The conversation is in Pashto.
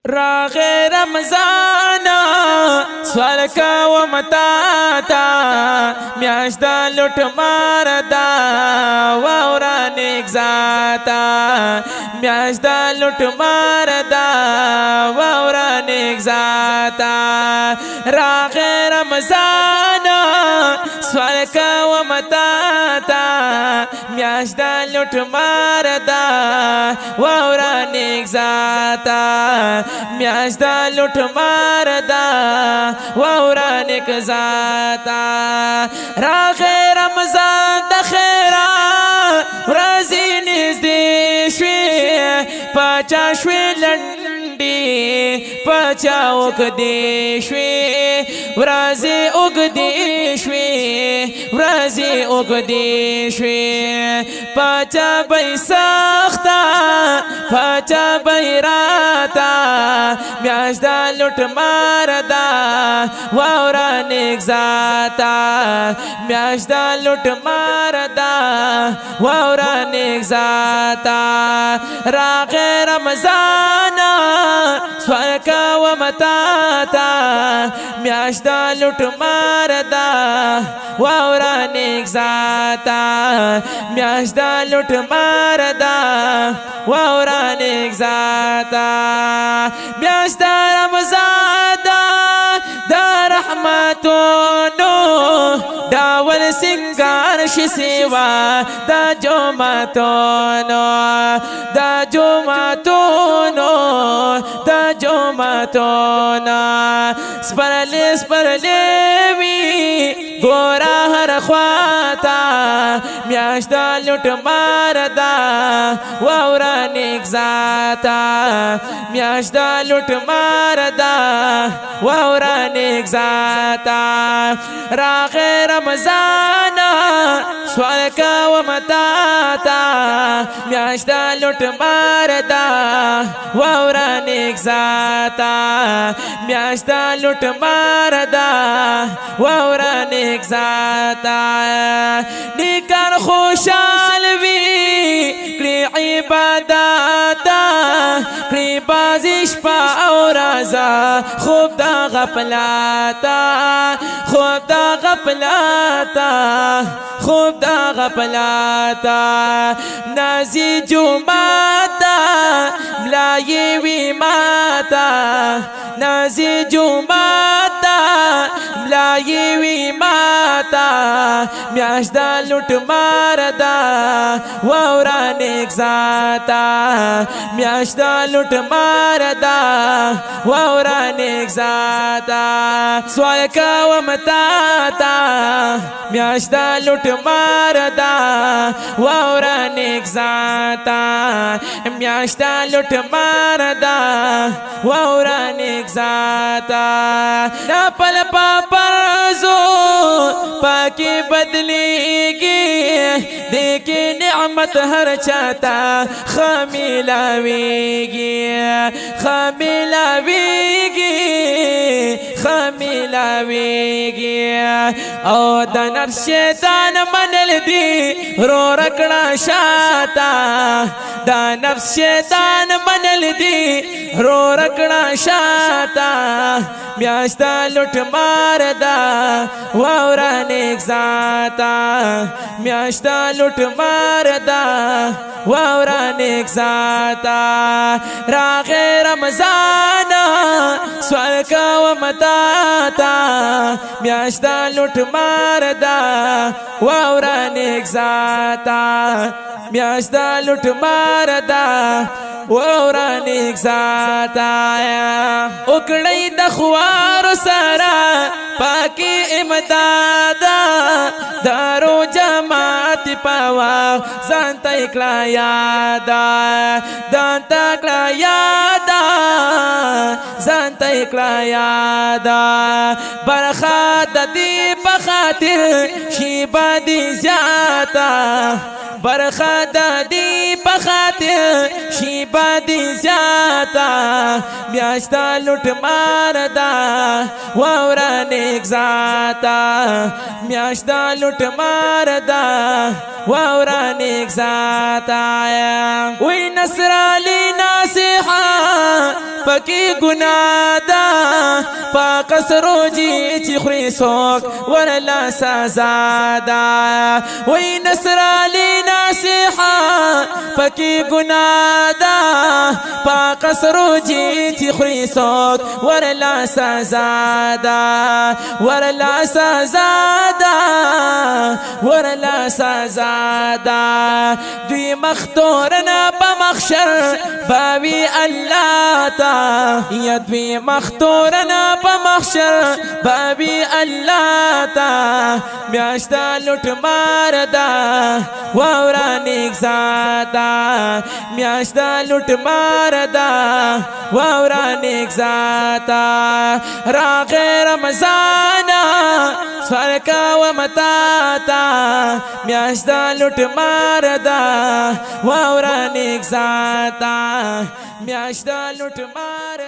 راغ رمضان سوال کوم تا تا میاشت دا لوٹ مار دا واورا نیک ذاتا میاشت دا لوٹ مار دا واورا نیک ذاتا راغ رمضان سوال کوم تا تا میاشت دا لوٹ مار دا واورا نیک ذاتا میاشت دا لوٹ مار دا واورا نیک ذاتا راغ رمضان دا خیرا ورځې نږدې شوې پاچا شوې لنډې پاچا اوږدې شوې ورځې اوږدې شوې ورځې اوږدې شوې پاچا به سخته پاچا به راته میاشت دا لوٹ مار دا واورا نیک ذاتا میاشت دا لوٹ مار دا واورا نیک ذاتا راغ رمضان سوال کوم تا تا میاشت دا لوٹ مار دا واورا نیک ذاتا میاشت دا لوٹ مار دا واورا نیک ذاتا میاشت دا رمضان دا رحمتونو داول سنگار شي سیوا دا جمعتونو دا جمعتونو دا جمعتونو سپرلی سپرلی وی گورا هر خواتا میاشت دا لوٹ مار دا واورا نیک ذاتا میاشت دا لوٹ مار دا واورا نیک ذاتا راغ رمضان سوال کوم تا تا میاشت دا لوٹ مار دا واورا نیک ذاتا میاشت دا لوٹ مار دا واورا نیک ذاتا نیکان خوشحال وی کړي عبادت کړي بازش پا او رازا خوب دا غفلاتا خوب دا غفلاتا خوب دا غفلاتا نازی جمعاتا ملایی وی ماتا نازی جمعاتا ملایی وی ماتا میاشت دا لوٹ مار دا واورا نیک ذاتا میاشت دا لوٹ مار دا واورا نیک ذاتا سوال کوم تا تا میاشت دا لوٹ مار دا واورا نیک ذاتا میاشت دا لوٹ مار دا واورا نیک ذاتا نا پل پا پرزو پاکی بدلیگی دیکھی نعمت ہر چاہتا خمیلاویگی خمیلاویگی خمیلاویگی او دا نفس شیطان منل دی رو رکڑا شاتا دا نفس شیطان منل دی رو رکڑا شاتا میاشت دا لوٹ مار دا واورا نیک ذاتا میاشت دا لوٹ مار دا واورا نیک ذاتا راغ رمضان سوال کوم تا تا میاشت دا لوٹ مار دا واورا نیک ذاتا میاشت دا لوٹ مار دا واورا نیک ذاتا اکڑی د خوار سرا پاکی امدادا دارو جماعت پاوا زانتا اکلا یادا دانتا اکلا یادا زانتا اکلا یادا برخات دی بخاطر شیبا دی زیادا برخات دی بخاطر شي بادي زیاتا میاشتا لوٹ ماردا واورا نیک ذاتا میاشتا لوٹ ماردا واورا نیک ذاتا وی نصر علی ناصحا پکی گناہ دا پاک سروجی چی خوری سوک ورلا سزا دا وی نصر علی ناصحا پکی گناہ دا پاک سروجی چی خوری سوک ورلا سزا دا ورلا سزا دا ورلا سزا دا دوی مختورنا بمخشر باوی اللہ تا یدوی مختورنا بمخشر باوی اللہ تا میاشتا لٹ ماردا واورا نیک ذاتا میاشتا لٹ ماردا واورا نیک ذاتا راغ رمضانا سفرکا و متاتا میاشتا لٹ ماردا واورا نیک ذاتا میاشتا لٹ ماردا